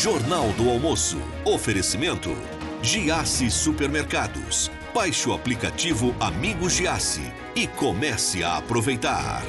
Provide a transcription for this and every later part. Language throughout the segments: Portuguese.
Jornal do Almoço. Oferecimento: Giasse Supermercados. Baixe o aplicativo Amigo Giasse e comece a aproveitar.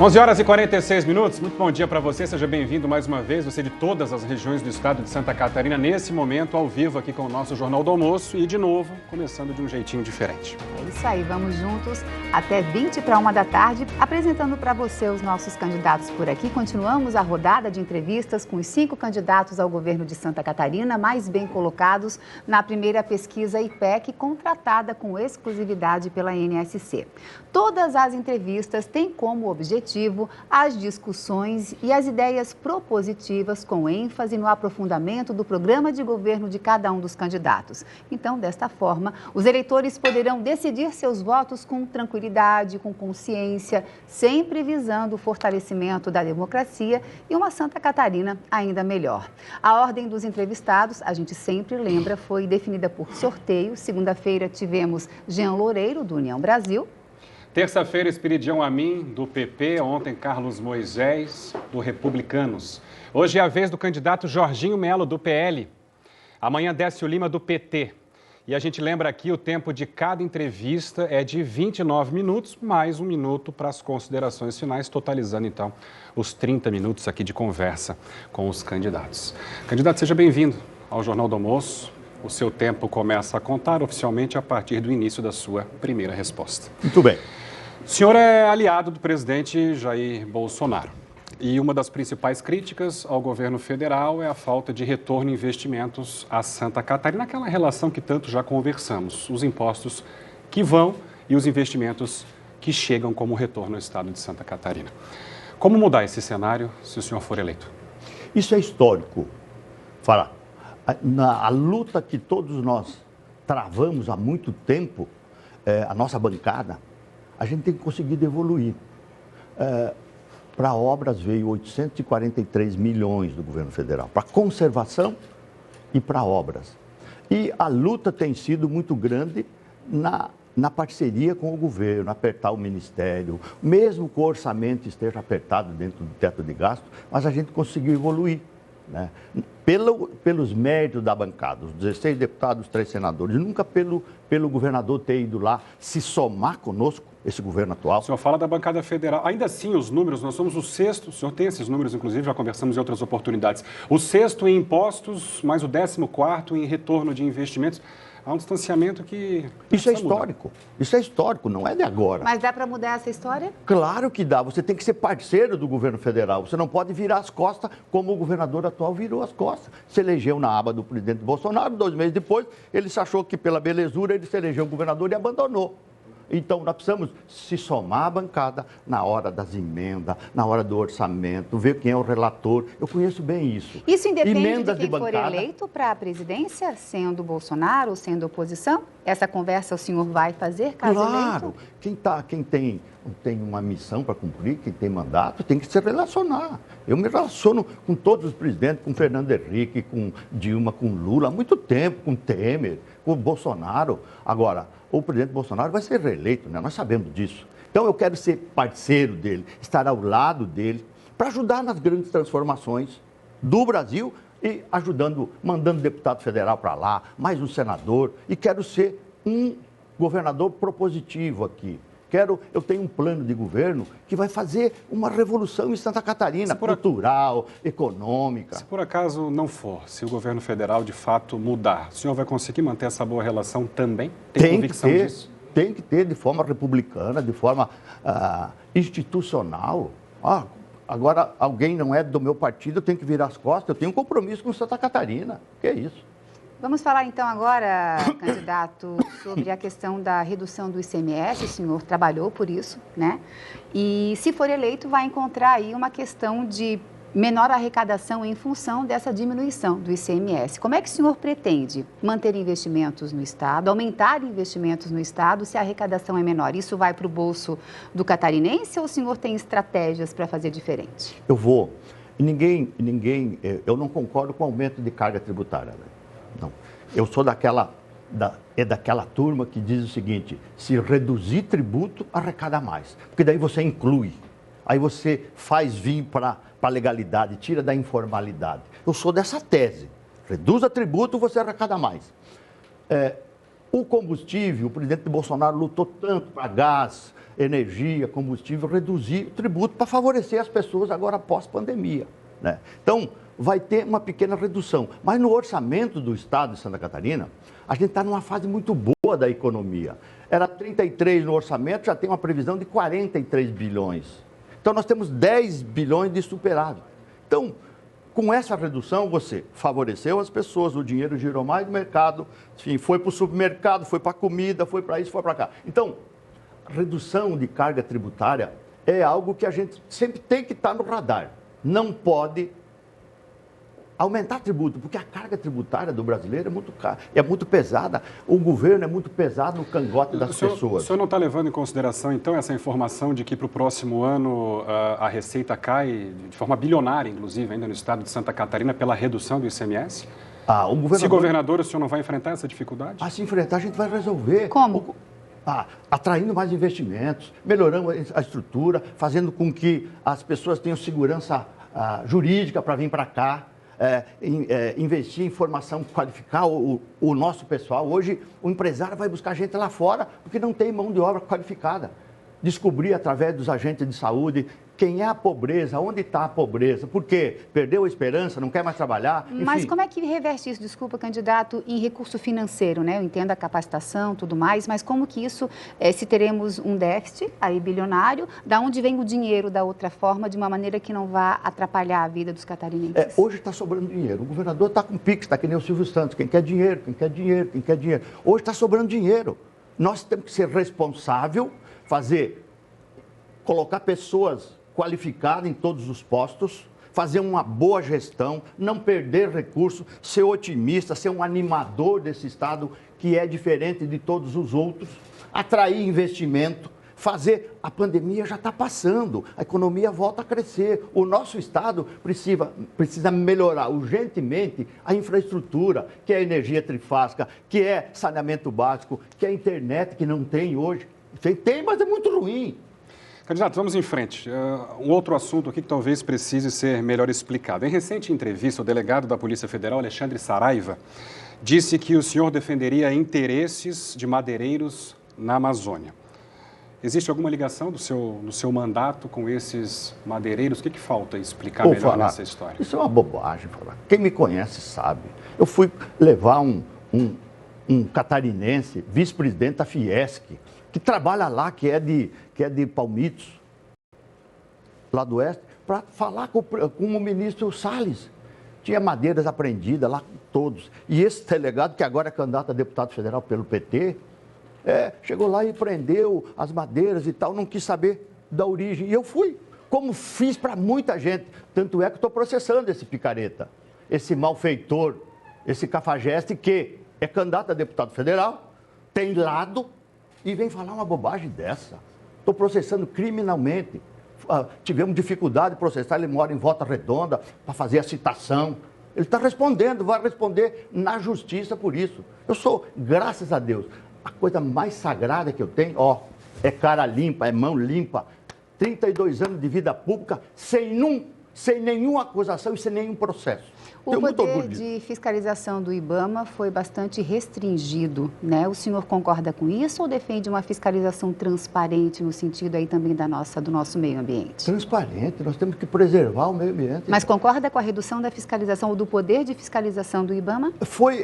Onze horas e 46 minutos, muito bom dia para você, seja bem-vindo mais uma vez, você de todas as regiões do estado de Santa Catarina, nesse momento ao vivo aqui com o nosso Jornal do Almoço e de novo, começando de um jeitinho diferente. É isso aí, vamos juntos até 20 para 1 da tarde, apresentando para você os nossos candidatos por aqui. Continuamos a rodada de entrevistas com os 5 candidatos ao governo de Santa Catarina, mais bem colocados na primeira pesquisa IPEC, contratada com exclusividade pela NSC. Todas as entrevistas têm como objetivo as discussões e as ideias propositivas com ênfase no aprofundamento do programa de governo de cada um dos candidatos. Então, desta forma, os eleitores poderão decidir seus votos com tranquilidade, com consciência, sempre visando o fortalecimento da democracia e uma Santa Catarina ainda melhor. A ordem dos entrevistados, a gente sempre lembra, foi definida por sorteio. Segunda-feira tivemos Jean Loureiro, do União Brasil. Terça-feira, Esperidião Amin, do PP. Ontem, Carlos Moisés, do Republicanos. Hoje é a vez do candidato Jorginho Melo, do PL. Amanhã, Décio Lima, do PT. E a gente lembra aqui, o tempo de cada entrevista é de 29 minutos, mais 1 minuto para as considerações finais, totalizando, então, os 30 minutos aqui de conversa com os candidatos. Candidato, seja bem-vindo ao Jornal do Almoço. O seu tempo começa a contar oficialmente a partir do início da sua primeira resposta. Muito bem. O senhor é aliado do presidente Jair Bolsonaro. E uma das principais críticas ao governo federal é a falta de retorno em investimentos a Santa Catarina, aquela relação que tanto já conversamos, os impostos que vão e os investimentos que chegam como retorno ao estado de Santa Catarina. Como mudar esse cenário se o senhor for eleito? Isso é histórico. A luta que todos nós travamos há muito tempo, a nossa bancada, a gente tem conseguido evoluir. Para obras veio 843 milhões do governo federal, para conservação e para obras. E a luta tem sido muito grande na parceria com o governo, apertar o ministério, mesmo que o orçamento esteja apertado dentro do teto de gasto, mas a gente conseguiu evoluir. Né? Pelos méritos da bancada, os 16 deputados, 3 senadores, nunca pelo governador ter ido lá se somar conosco, esse governo atual. O senhor fala da bancada federal, ainda assim os números, nós somos o 6º, o senhor tem esses números, inclusive, já conversamos em outras oportunidades, o 6º em impostos, mais o 14º em retorno de investimentos. Há um distanciamento que... Isso é histórico. Isso é histórico, não é de agora. Mas dá para mudar essa história? Claro que dá. Você tem que ser parceiro do governo federal. Você não pode virar as costas como o governador atual virou as costas. Se elegeu na aba do presidente Bolsonaro, 2 meses depois, ele se achou que pela belezura ele se elegeu governador e abandonou. Então, nós precisamos se somar à bancada na hora das emendas, na hora do orçamento, ver quem é o relator. Eu conheço bem isso. Isso independe de quem for eleito para a presidência, sendo Bolsonaro ou sendo oposição? Essa conversa o senhor vai fazer, caso eleito? Claro. Quem tem uma missão para cumprir, quem tem mandato, tem que se relacionar. Eu me relaciono com todos os presidentes, com Fernando Henrique, com Dilma, com Lula, há muito tempo, com Temer, com Bolsonaro. Agora, o presidente Bolsonaro vai ser reeleito, né? Nós sabemos disso. Então, eu quero ser parceiro dele, estar ao lado dele, para ajudar nas grandes transformações do Brasil e mandando deputado federal para lá, mais um senador. E quero ser um governador propositivo aqui. Eu tenho um plano de governo que vai fazer uma revolução em Santa Catarina, cultural, econômica. Se por acaso não for, se o governo federal de fato mudar, o senhor vai conseguir manter essa boa relação também? Tem convicção disso? Tem que ter, de forma republicana, de forma institucional. Agora, alguém não é do meu partido, eu tenho que virar as costas, eu tenho um compromisso com Santa Catarina. Que é isso? Vamos falar então agora, candidato, sobre a questão da redução do ICMS. O senhor trabalhou por isso, né? E se for eleito, vai encontrar aí uma questão de menor arrecadação em função dessa diminuição do ICMS. Como é que o senhor pretende manter investimentos no Estado, aumentar investimentos no Estado se a arrecadação é menor? Isso vai para o bolso do catarinense ou o senhor tem estratégias para fazer diferente? Eu vou Eu não concordo com o aumento de carga tributária. Né? Não. Eu sou daquela turma que diz o seguinte: se reduzir tributo, arrecada mais. Porque daí você inclui, aí você faz vir para a legalidade, tira da informalidade. Eu sou dessa tese: reduza tributo, você arrecada mais. O combustível, o presidente Bolsonaro lutou tanto para gás, energia, combustível, reduzir o tributo para favorecer as pessoas agora pós-pandemia. Né? Então, vai ter uma pequena redução. Mas no orçamento do Estado de Santa Catarina, a gente está numa fase muito boa da economia. Era 33 no orçamento, já tem uma previsão de 43 bilhões. Então, nós temos 10 bilhões de superávit. Então, com essa redução, você favoreceu as pessoas, o dinheiro girou mais no mercado, enfim, foi para o supermercado, foi para a comida, foi para isso, foi para cá. Então, redução de carga tributária é algo que a gente sempre tem que estar no radar. Não pode aumentar tributo, porque a carga tributária do brasileiro é muito pesada. O governo é muito pesado no cangote das pessoas. O senhor não está levando em consideração, então, essa informação de que para o próximo ano a receita cai de forma bilionária, inclusive, ainda no estado de Santa Catarina, pela redução do ICMS? Se governador, o senhor não vai enfrentar essa dificuldade? Se enfrentar, a gente vai resolver. Como? Atraindo mais investimentos, melhorando a estrutura, fazendo com que as pessoas tenham segurança jurídica para vir para cá. Investir em formação, qualificar o nosso pessoal. Hoje, o empresário vai buscar gente lá fora porque não tem mão de obra qualificada. Descobrir através dos agentes de saúde quem é a pobreza, onde está a pobreza, por quê? Perdeu a esperança, não quer mais trabalhar, enfim. Mas como é que reverte isso, desculpa, candidato, em recurso financeiro, né? Eu entendo a capacitação, tudo mais, mas como que isso, se teremos um déficit aí bilionário, da onde vem o dinheiro da outra forma, de uma maneira que não vá atrapalhar a vida dos catarinenses? Hoje está sobrando dinheiro, o governador está com Pix, está que nem o Silvio Santos, quem quer dinheiro, quem quer dinheiro, quem quer dinheiro. Hoje está sobrando dinheiro. Nós temos que ser responsável, colocar pessoas qualificadas em todos os postos, fazer uma boa gestão, não perder recursos, ser otimista, ser um animador desse Estado que é diferente de todos os outros, atrair investimento, a pandemia já está passando, a economia volta a crescer, o nosso Estado precisa melhorar urgentemente a infraestrutura, que é a energia trifásica, que é saneamento básico, que é a internet que não tem hoje. Tem, mas é muito ruim. Candidato, vamos em frente. Um outro assunto aqui que talvez precise ser melhor explicado. Em recente entrevista, o delegado da Polícia Federal, Alexandre Saraiva, disse que o senhor defenderia interesses de madeireiros na Amazônia. Existe alguma ligação do seu mandato com esses madeireiros? O que falta explicar melhor nessa história? Isso é uma bobagem, falar. Quem me conhece sabe. Eu fui levar um catarinense, vice-presidente da Fiesc, que trabalha lá, que é de Palmitos, lá do oeste, para falar com o ministro Salles. Tinha madeiras apreendidas lá, todos. E esse delegado, que agora é candidato a deputado federal pelo PT, chegou lá e prendeu as madeiras e tal, não quis saber da origem. E eu fui, como fiz para muita gente. Tanto é que estou processando esse picareta, esse malfeitor, esse cafajeste que é candidato a deputado federal, tem lado, e vem falar uma bobagem dessa. Estou processando criminalmente. Tivemos dificuldade de processar, ele mora em Volta Redonda para fazer a citação. Ele está respondendo, vai responder na justiça por isso. Eu sou, graças a Deus, a coisa mais sagrada que eu tenho, é cara limpa, é mão limpa. 32 anos de vida pública sem nenhuma acusação e sem nenhum processo. O poder de fiscalização do IBAMA foi bastante restringido, né? O senhor concorda com isso ou defende uma fiscalização transparente no sentido aí também do nosso meio ambiente? Transparente, nós temos que preservar o meio ambiente. Mas concorda com a redução da fiscalização ou do poder de fiscalização do IBAMA? Foi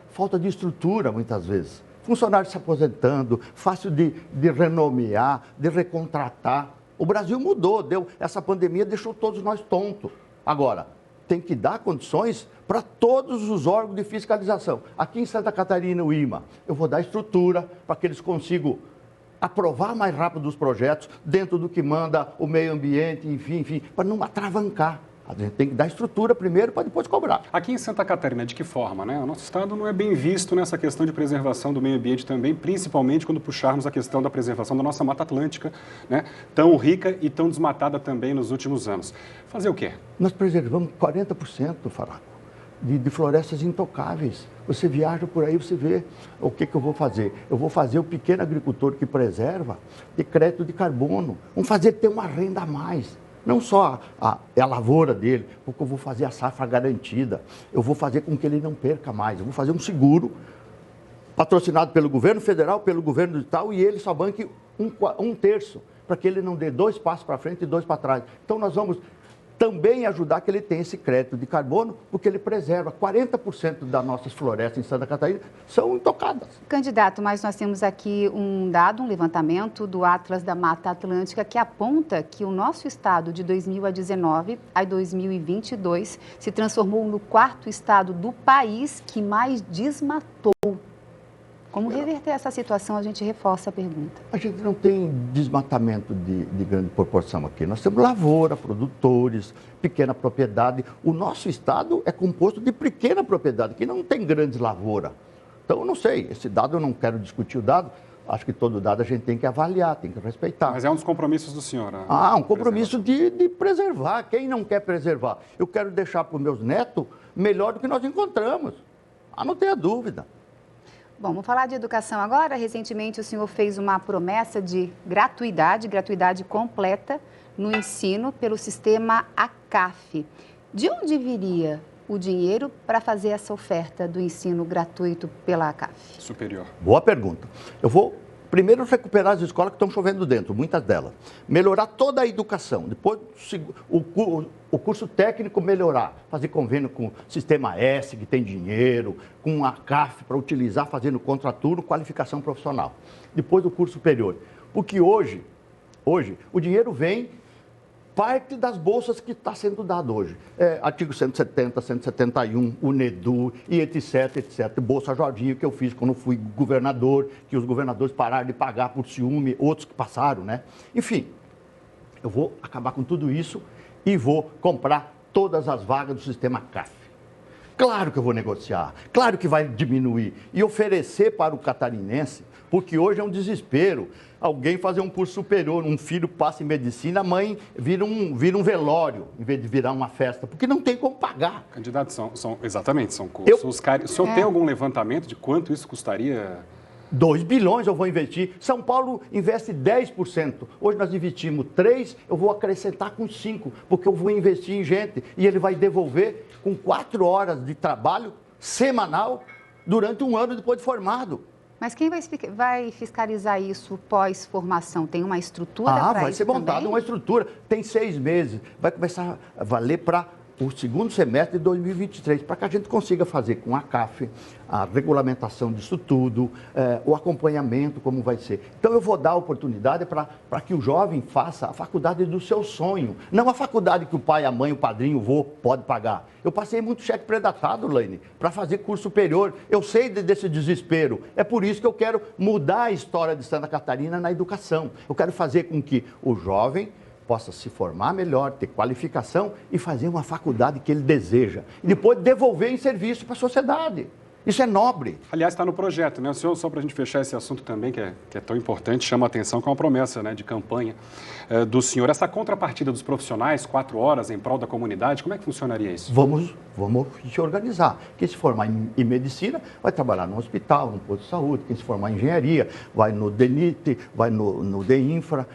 falta de estrutura, muitas vezes. Funcionários se aposentando, fácil de renomear, de recontratar. O Brasil mudou, essa pandemia deixou todos nós tontos. Agora, tem que dar condições para todos os órgãos de fiscalização. Aqui em Santa Catarina, o IMA, eu vou dar estrutura para que eles consigam aprovar mais rápido os projetos, dentro do que manda o meio ambiente, enfim, para não atravancar. A gente tem que dar estrutura primeiro para depois cobrar. Aqui em Santa Catarina, de que forma, né? O nosso estado não é bem visto nessa questão de preservação do meio ambiente também, principalmente quando puxarmos a questão da preservação da nossa Mata Atlântica, né? Tão rica e tão desmatada também nos últimos anos. Fazer o quê? Nós preservamos 40%, Faraco, de florestas intocáveis. Você viaja por aí, você vê o que eu vou fazer. Eu vou fazer o pequeno agricultor que preserva de crédito de carbono. Vamos fazer ter uma renda a mais. Não só a lavoura dele, porque eu vou fazer a safra garantida. Eu vou fazer com que ele não perca mais. Eu vou fazer um seguro patrocinado pelo governo federal, pelo governo digital, e ele só banque um terço, para que ele não dê 2 passos para frente e 2 para trás. Então nós vamos também ajudar que ele tenha esse crédito de carbono, porque ele preserva 40% das nossas florestas em Santa Catarina são intocadas. Candidato, mas nós temos aqui um dado, um levantamento do Atlas da Mata Atlântica que aponta que o nosso estado de 2019 a 2022 se transformou no 4º estado do país que mais desmatou. Como reverter essa situação? A gente reforça a pergunta. A gente não tem desmatamento de grande proporção aqui. Nós temos lavoura, produtores, pequena propriedade. O nosso estado é composto de pequena propriedade, que não tem grandes lavouras. Então, eu não sei, esse dado eu não quero discutir o dado. Acho que todo dado a gente tem que avaliar, tem que respeitar. Mas é um dos compromissos do senhor. Um compromisso de preservar. Quem não quer preservar? Eu quero deixar para os meus netos melhor do que nós encontramos. Não tenha dúvida. Bom, vamos falar de educação agora. Recentemente o senhor fez uma promessa de gratuidade completa no ensino pelo sistema ACAF. De onde viria o dinheiro para fazer essa oferta do ensino gratuito pela ACAF? Superior. Boa pergunta. Eu vou primeiro recuperar as escolas que estão chovendo dentro, muitas delas. Melhorar toda a educação. Depois o curso técnico melhorar. Fazer convênio com o Sistema S, que tem dinheiro, com a CAF para utilizar, fazendo contraturno, qualificação profissional. Depois o curso superior. Porque hoje o dinheiro vem parte das bolsas que está sendo dado hoje. Artigo 170, 171, UNEDU e etc, etc. Bolsa Jorginho, que eu fiz quando fui governador, que os governadores pararam de pagar por ciúme, outros que passaram, né? Enfim, eu vou acabar com tudo isso e vou comprar todas as vagas do sistema CAF. Claro que eu vou negociar, claro que vai diminuir e oferecer para o catarinense, porque hoje é um desespero. Alguém fazer um curso superior, um filho passa em medicina, a mãe vira um velório, em vez de virar uma festa, porque não tem como pagar. Candidato, exatamente, são cursos caros. O senhor tem algum levantamento de quanto isso custaria? 2 bilhões eu vou investir. São Paulo investe 10%. Hoje nós investimos 3%, eu vou acrescentar com 5%, porque eu vou investir em gente e ele vai devolver com 4 horas de trabalho semanal durante um ano depois de formado. Mas quem vai fiscalizar isso pós-formação? Tem uma estrutura para isso também? Vai ser montada uma estrutura. Tem 6 meses. Vai começar a valer para o segundo semestre de 2023, para que a gente consiga fazer com a CAF a regulamentação disso tudo, o acompanhamento, como vai ser. Então, eu vou dar a oportunidade para que o jovem faça a faculdade do seu sonho, não a faculdade que o pai, a mãe, o padrinho, o vô pode pagar. Eu passei muito cheque predatado, Laine, para fazer curso superior. Eu sei desse desespero. É por isso que eu quero mudar a história de Santa Catarina na educação. Eu quero fazer com que o jovem possa se formar melhor, ter qualificação e fazer uma faculdade que ele deseja. E depois devolver em serviço para a sociedade. Isso é nobre. Aliás, está no projeto, né? O senhor, só para a gente fechar esse assunto também, que é tão importante, chama a atenção, que é uma promessa, né, de campanha do senhor. Essa contrapartida dos profissionais, 4 horas em prol da comunidade, como é que funcionaria isso? Vamos se organizar. Quem se formar em medicina vai trabalhar no hospital, no posto de saúde. Quem se formar em engenharia vai no DENIT, vai no DEINFRA.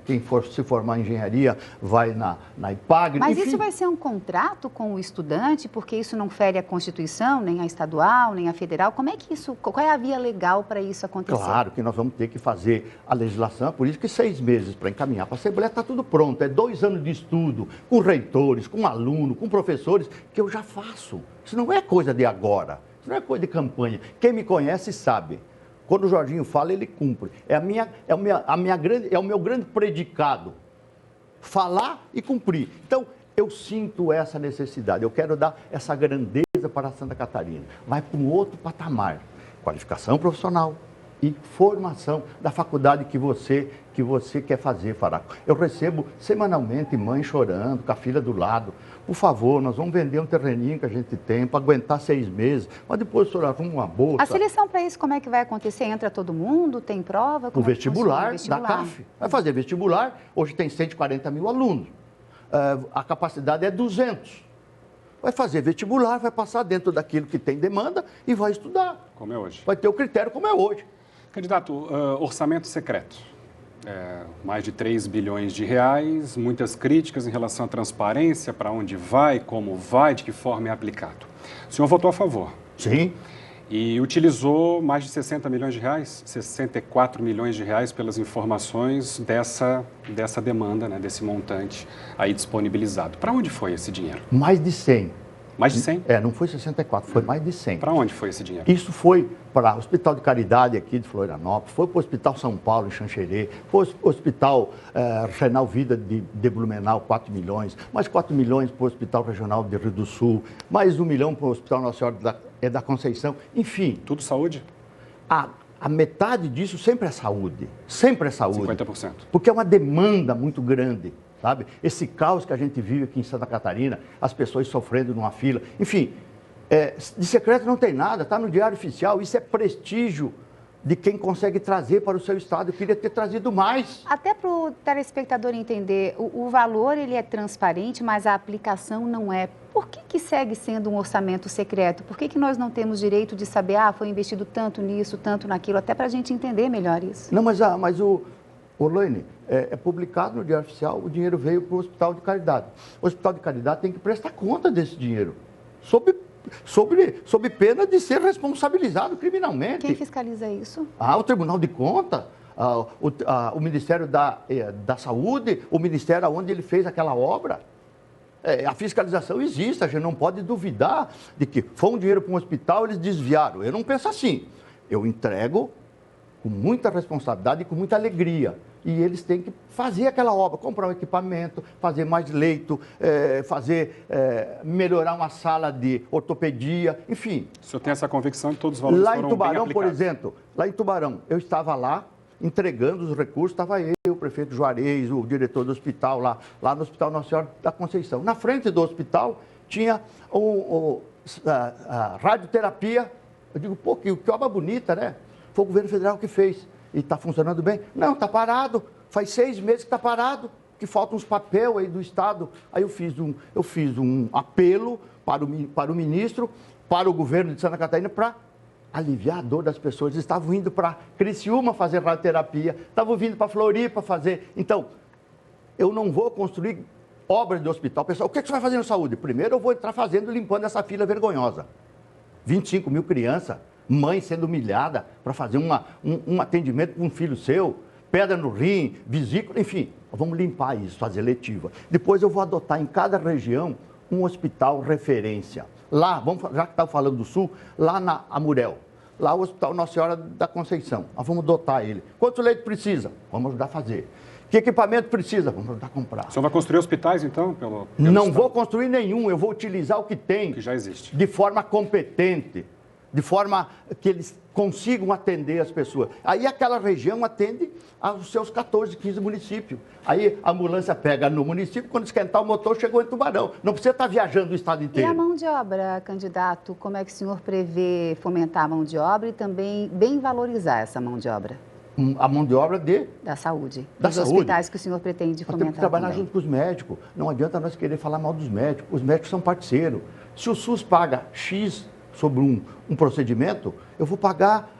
Quem se formar em engenharia vai na IPAGRE. Mas enfim, isso vai ser um contrato com o estudante, porque isso não fere a Constituição, nem a estadual, nem a federal? Como é que isso, qual é a via legal para isso acontecer? Claro que nós vamos ter que fazer a legislação, por isso que 6 meses para encaminhar para a Assembleia está tudo pronto. É 2 anos de estudo, com reitores, com alunos, com professores, que eu já faço. Isso não é coisa de agora, isso não é coisa de campanha. Quem me conhece sabe. Quando o Jorginho fala, ele cumpre. É o meu grande predicado. Falar e cumprir. Então, eu sinto essa necessidade, eu quero dar essa grandeza para Santa Catarina. Vai para um outro patamar, qualificação profissional e formação da faculdade que você quer fazer, Faraco. Eu recebo semanalmente mãe chorando, com a filha do lado. Por favor, nós vamos vender um terreninho que a gente tem para aguentar 6 meses, mas depois o senhor arruma uma bolsa. A seleção para isso, como é que vai acontecer? Entra todo mundo? Tem prova? O vestibular da CAF. Vai fazer vestibular, hoje tem 140 mil alunos. A capacidade é 200. Vai fazer vestibular, vai passar dentro daquilo que tem demanda e vai estudar. Como é hoje. Vai ter o critério como é hoje. Candidato, orçamento secreto. Mais de 3 bilhões de reais, muitas críticas em relação à transparência, para onde vai, como vai, de que forma é aplicado. O senhor votou a favor. Sim. E utilizou mais de 60 milhões de reais, 64 milhões de reais pelas informações dessa demanda, né, desse montante aí disponibilizado. Para onde foi esse dinheiro? Mais de 100. Mais de 100? Não foi 64, foi mais de 100. Para onde foi esse dinheiro? Isso foi para o Hospital de Caridade aqui de Florianópolis, foi para o Hospital São Paulo, em Xanxerê, foi para o Hospital Renal Vida de Blumenau, 4 milhões, mais 4 milhões para o Hospital Regional de Rio do Sul, mais 1 milhão para o Hospital Nossa Senhora da Conceição, enfim. Tudo saúde? A metade disso sempre é saúde, sempre é saúde. 50%. Porque é uma demanda muito grande. Sabe? Esse caos que a gente vive aqui em Santa Catarina, as pessoas sofrendo numa fila. Enfim, de secreto não tem nada, está no Diário Oficial. Isso é prestígio de quem consegue trazer para o seu estado. Eu queria ter trazido mais. Até para o telespectador entender, o valor ele é transparente, mas a aplicação não é. Por que segue sendo um orçamento secreto? Por que nós não temos direito de saber, foi investido tanto nisso, tanto naquilo, até para a gente entender melhor isso? Não, mas Laine, é publicado no Diário Oficial, o dinheiro veio para o Hospital de Caridade. O Hospital de Caridade tem que prestar conta desse dinheiro, sob pena de ser responsabilizado criminalmente. Quem fiscaliza isso? O Tribunal de Contas, o Ministério da Saúde, o Ministério onde ele fez aquela obra. A fiscalização existe, a gente não pode duvidar de que foi um dinheiro para um hospital, eles desviaram. Eu não penso assim. Eu entrego com muita responsabilidade e com muita alegria. E eles têm que fazer aquela obra, comprar um equipamento, fazer mais leito, melhorar uma sala de ortopedia, enfim. O senhor tem essa convicção de que todos os valores foram bem aplicados? Lá em Tubarão, por exemplo, lá em Tubarão, eu estava lá entregando os recursos, estava eu, o prefeito Juarez, o diretor do hospital, lá no Hospital Nossa Senhora da Conceição. Na frente do hospital tinha a radioterapia. Eu digo, pô, que obra bonita, né? Foi o governo federal que fez. E está funcionando bem? Não, está parado. Faz 6 meses que está parado, que faltam uns papéis aí do Estado. Aí eu fiz um apelo para o ministro, para o governo de Santa Catarina, para aliviar a dor das pessoas. Eles estavam indo para Criciúma fazer radioterapia, estavam vindo para Floripa fazer. Então, eu não vou construir obras de hospital. Pessoal, o que você vai fazer na saúde? Primeiro eu vou entrar limpando essa fila vergonhosa. 25 mil crianças, mãe sendo humilhada para fazer um atendimento com um filho seu, pedra no rim, vesícula, enfim. Vamos limpar isso, fazer letiva. Depois eu vou adotar em cada região um hospital referência. Lá, já que estava falando do Sul, lá na Amurel, lá o Hospital Nossa Senhora da Conceição. Nós vamos dotar ele. Quantos leitos precisa? Vamos ajudar a fazer. Que equipamento precisa? Vamos ajudar a comprar. O senhor vai construir hospitais, então? Não vou construir nenhum, eu vou utilizar o que tem. Que já existe. De forma competente, de forma que eles consigam atender as pessoas. Aí aquela região atende aos seus 14, 15 municípios. Aí a ambulância pega no município, quando esquentar o motor, chegou em Tubarão. Não precisa estar viajando o estado inteiro. E a mão de obra, candidato, como é que o senhor prevê fomentar a mão de obra e também bem valorizar essa mão de obra? A mão de obra da saúde. Dos hospitais que o senhor pretende fomentar. Nós temos que trabalhar também junto com os médicos. Não adianta nós querer falar mal dos médicos. Os médicos são parceiros. Se o SUS paga X sobre um procedimento, eu vou pagar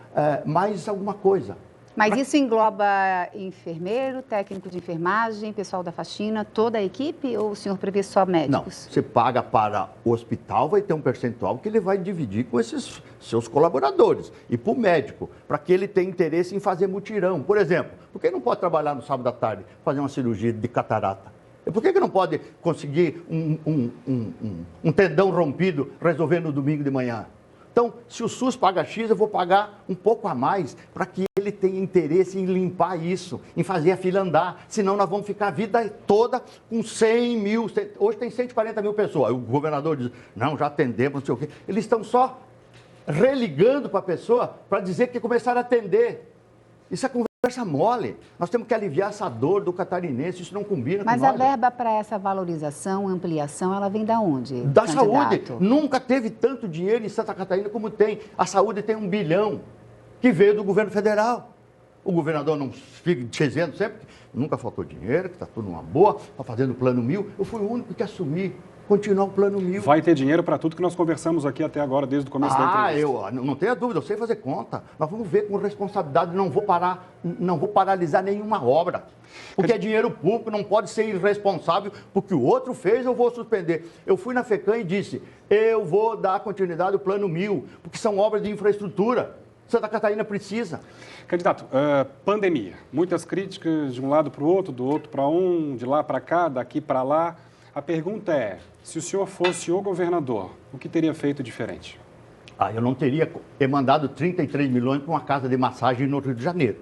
mais alguma coisa. Mas isso engloba enfermeiro, técnico de enfermagem, pessoal da faxina, toda a equipe, ou o senhor prevê só médicos? Não, você paga para o hospital, vai ter um percentual que ele vai dividir com esses seus colaboradores. E para o médico, para que ele tenha interesse em fazer mutirão. Por exemplo, por que não pode trabalhar no sábado à tarde, fazer uma cirurgia de catarata? Por que não pode conseguir um tendão rompido, resolver no domingo de manhã? Então, se o SUS paga X, eu vou pagar um pouco a mais para que ele tenha interesse em limpar isso, em fazer a fila andar. Senão nós vamos ficar a vida toda com 100 mil. Hoje tem 140 mil pessoas. Aí o governador diz, não, já atendemos, não sei o quê. Eles estão só religando para a pessoa para dizer que começaram a atender. Isso é conversa mole. Nós temos que aliviar essa dor do catarinense, isso não combina com nós. Mas a verba para essa valorização, ampliação, ela vem da onde? Da saúde. Nunca teve tanto dinheiro em Santa Catarina como tem. A saúde tem 1 bilhão que veio do governo federal. O governador não fica dizendo sempre que nunca faltou dinheiro, que está tudo numa boa, está fazendo o plano 1000. Eu fui o único que assumi continuar o plano 1000. Vai ter dinheiro para tudo que nós conversamos aqui até agora, desde o começo da entrevista. Eu não tenha dúvida, eu sei fazer conta. Nós vamos ver com responsabilidade, não vou paralisar nenhuma obra. Porque é dinheiro público, não pode ser irresponsável, porque o outro fez, eu vou suspender. Eu fui na FECAM e disse, eu vou dar continuidade ao plano 1000, porque são obras de infraestrutura. Santa Catarina precisa. Candidato, pandemia. Muitas críticas de um lado para o outro, do outro para um, de lá para cá, daqui para lá. A pergunta é, se o senhor fosse o governador, o que teria feito diferente? Eu não teria mandado 33 milhões para uma casa de massagem no Rio de Janeiro,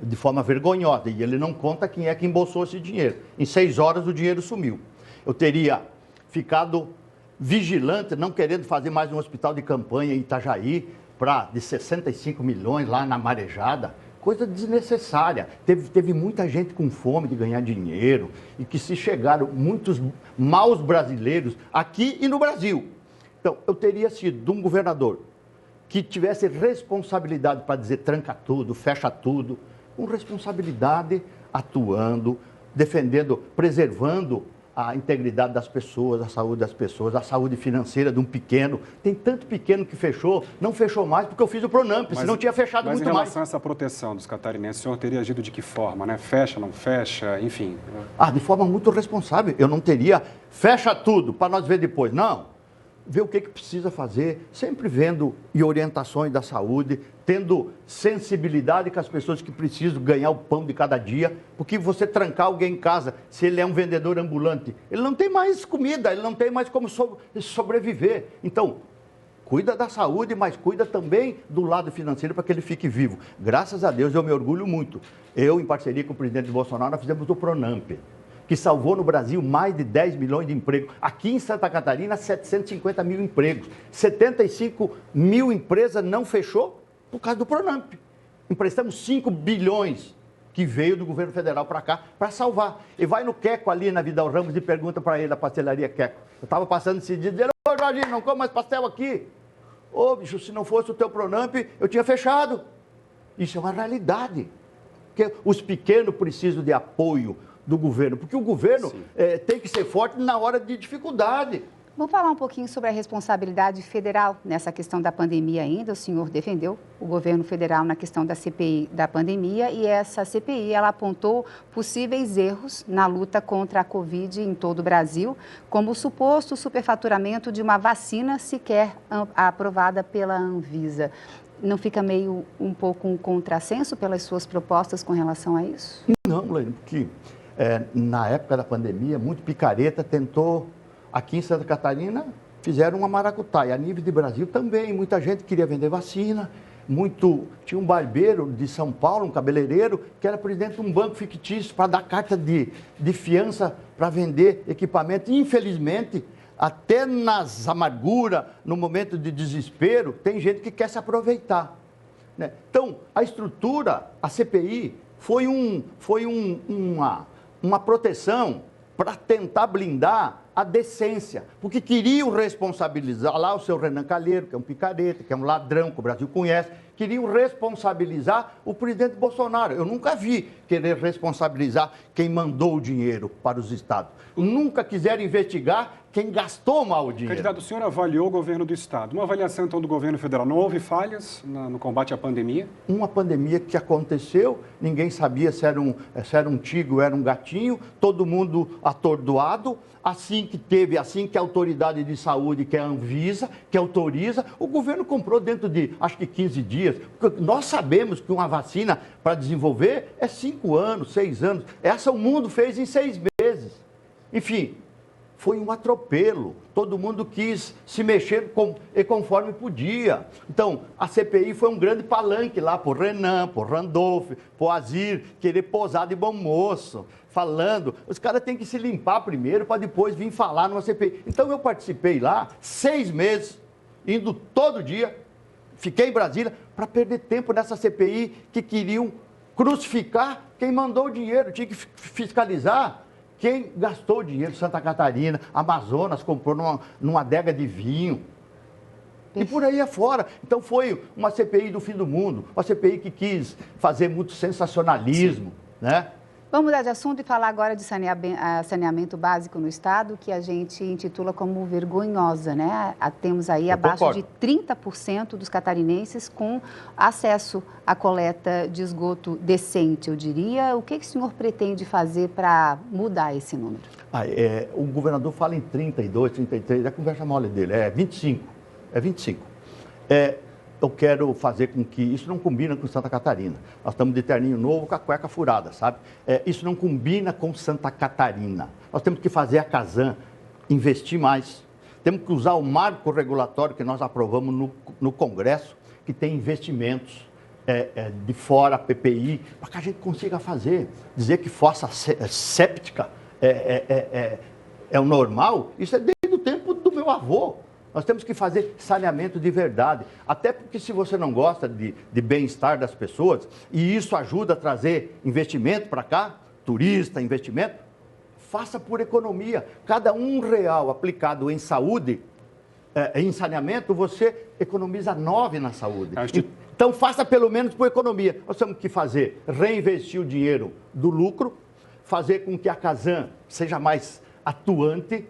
de forma vergonhosa, e ele não conta quem é que embolsou esse dinheiro. Em 6 horas o dinheiro sumiu. Eu teria ficado vigilante, não querendo fazer mais um hospital de campanha em Itajaí, de 65 milhões lá na Marejada, coisa desnecessária. Teve muita gente com fome de ganhar dinheiro e que se chegaram muitos maus brasileiros aqui e no Brasil. Então, eu teria sido um governador que tivesse responsabilidade para dizer tranca tudo, fecha tudo, com responsabilidade, atuando, defendendo, preservando a integridade das pessoas, a saúde das pessoas, a saúde financeira de um pequeno. Tem tanto pequeno que fechou, não fechou mais porque eu fiz o Pronamp, senão tinha fechado muito mais. Mas em relação a essa proteção dos catarinenses, o senhor teria agido de que forma, né? Fecha, não fecha, enfim? De forma muito responsável. Eu não teria, fecha tudo para nós ver depois. Não. Ver o que precisa fazer, sempre vendo e orientações da saúde, tendo sensibilidade com as pessoas que precisam ganhar o pão de cada dia, porque você trancar alguém em casa, se ele é um vendedor ambulante, ele não tem mais comida, ele não tem mais como sobreviver. Então, cuida da saúde, mas cuida também do lado financeiro para que ele fique vivo. Graças a Deus, eu me orgulho muito. Eu, em parceria com o presidente Bolsonaro, nós fizemos o Pronamp, que salvou no Brasil mais de 10 milhões de empregos. Aqui em Santa Catarina, 750 mil empregos. 75 mil empresas não fechou por causa do Pronamp. Emprestamos 5 bilhões que veio do governo federal para cá para salvar. E vai no Queco ali na Vidal Ramos e pergunta para ele, da pastelaria Queco. Eu estava passando esse dia dizendo, ô Jorginho, não come mais pastel aqui. Ô bicho, se não fosse o teu Pronamp, eu tinha fechado. Isso é uma realidade. Porque os pequenos precisam de apoio do governo, porque o governo tem que ser forte na hora de dificuldade. Vamos falar um pouquinho sobre a responsabilidade federal nessa questão da pandemia ainda. O senhor defendeu o governo federal na questão da CPI da pandemia e essa CPI, ela apontou possíveis erros na luta contra a Covid em todo o Brasil, como o suposto superfaturamento de uma vacina sequer aprovada pela Anvisa. Não fica meio um pouco um contrassenso pelas suas propostas com relação a isso? Não, Laine, porque na época da pandemia, muito picareta tentou, aqui em Santa Catarina, fizeram uma maracutaia. A nível de Brasil também, muita gente queria vender vacina, tinha um barbeiro de São Paulo, um cabeleireiro, que era presidente de um banco fictício para dar carta de fiança para vender equipamento. Infelizmente, até nas amarguras, no momento de desespero, tem gente que quer se aproveitar, né? Então, a estrutura, a CPI, foi uma proteção para tentar blindar a decência, porque queriam responsabilizar lá o seu Renan Calheiro, que é um picareta, que é um ladrão que o Brasil conhece, queriam responsabilizar o presidente Bolsonaro. Eu nunca vi querer responsabilizar quem mandou o dinheiro para os estados. Nunca quiseram investigar quem gastou mal o dinheiro. Candidato, o senhor avaliou o governo do estado. Uma avaliação, então, do governo federal. Não houve falhas no combate à pandemia? Uma pandemia que aconteceu, ninguém sabia se era um tigre ou era um gatinho, todo mundo atordoado. Assim que a autoridade de saúde, que é a Anvisa, que autoriza, o governo comprou dentro de, acho que 15 dias. Porque nós sabemos que uma vacina para desenvolver é 5 anos, 6 anos. Essa o mundo fez em 6 meses. Enfim, foi um atropelo. Todo mundo quis se mexer conforme podia. Então, a CPI foi um grande palanque lá por Renan, por Randolph, por Azir, querer posar de bom moço, falando. Os caras têm que se limpar primeiro para depois vir falar numa CPI. Então, eu participei lá 6 meses, indo todo dia, Fiquei em Brasília para perder tempo nessa CPI que queriam crucificar quem mandou o dinheiro, tinha que fiscalizar quem gastou o dinheiro. Santa Catarina, Amazonas comprou numa adega de vinho. E por aí afora. Então foi uma CPI do fim do mundo, uma CPI que quis fazer muito sensacionalismo, né? Vamos mudar de assunto e falar agora de saneamento básico no Estado, que a gente intitula como vergonhosa, né? Temos aí abaixo de 30% dos catarinenses com acesso à coleta de esgoto decente, eu diria. O que o senhor pretende fazer para mudar esse número? O governador fala em 32, 33, a conversa mole dele, é 25. É 25. Eu quero fazer com que isso não combina com Santa Catarina. Nós estamos de terninho novo com a cueca furada, sabe? Isso não combina com Santa Catarina. Nós temos que fazer a Casan investir mais. Temos que usar o marco regulatório que nós aprovamos no Congresso, que tem investimentos de fora, PPI, para que a gente consiga fazer. Dizer que fossa séptica é o normal, isso é desde o tempo do meu avô. Nós temos que fazer saneamento de verdade, até porque se você não gosta de bem-estar das pessoas, e isso ajuda a trazer investimento para cá, turista, investimento, faça por economia. Cada R$1 aplicado em saúde, em saneamento, você economiza 9 na saúde. Então faça pelo menos por economia. Nós temos que fazer, reinvestir o dinheiro do lucro, fazer com que a Casan seja mais atuante,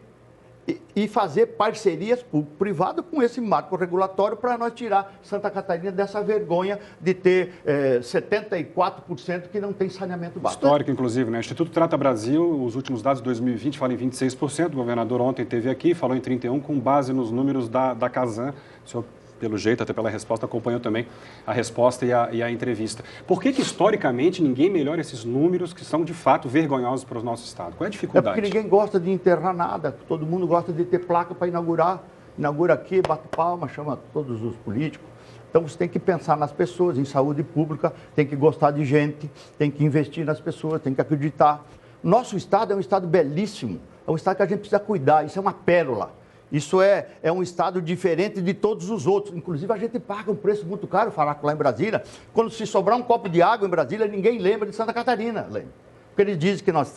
e fazer parcerias público-privado com esse marco regulatório para nós tirar Santa Catarina dessa vergonha de ter 74% que não tem saneamento básico. Histórico, inclusive, né? O Instituto Trata Brasil, os últimos dados de 2020 falam em 26%, o governador ontem esteve aqui, falou em 31%, com base nos números da Casan. O senhor, pelo jeito, até pela resposta, acompanhou também a resposta e a entrevista. Por que historicamente, ninguém melhora esses números que são, de fato, vergonhosos para o nosso Estado? Qual é a dificuldade? Porque ninguém gosta de enterrar nada, todo mundo gosta de ter placa para inaugurar. Inaugura aqui, bate palma, chama todos os políticos. Então, você tem que pensar nas pessoas, em saúde pública, tem que gostar de gente, tem que investir nas pessoas, tem que acreditar. Nosso Estado é um Estado belíssimo, é um Estado que a gente precisa cuidar, isso é uma pérola. Isso é um Estado diferente de todos os outros. Inclusive, a gente paga um preço muito caro, falar lá em Brasília. Quando se sobrar um copo de água em Brasília, ninguém lembra de Santa Catarina. Porque eles dizem que nós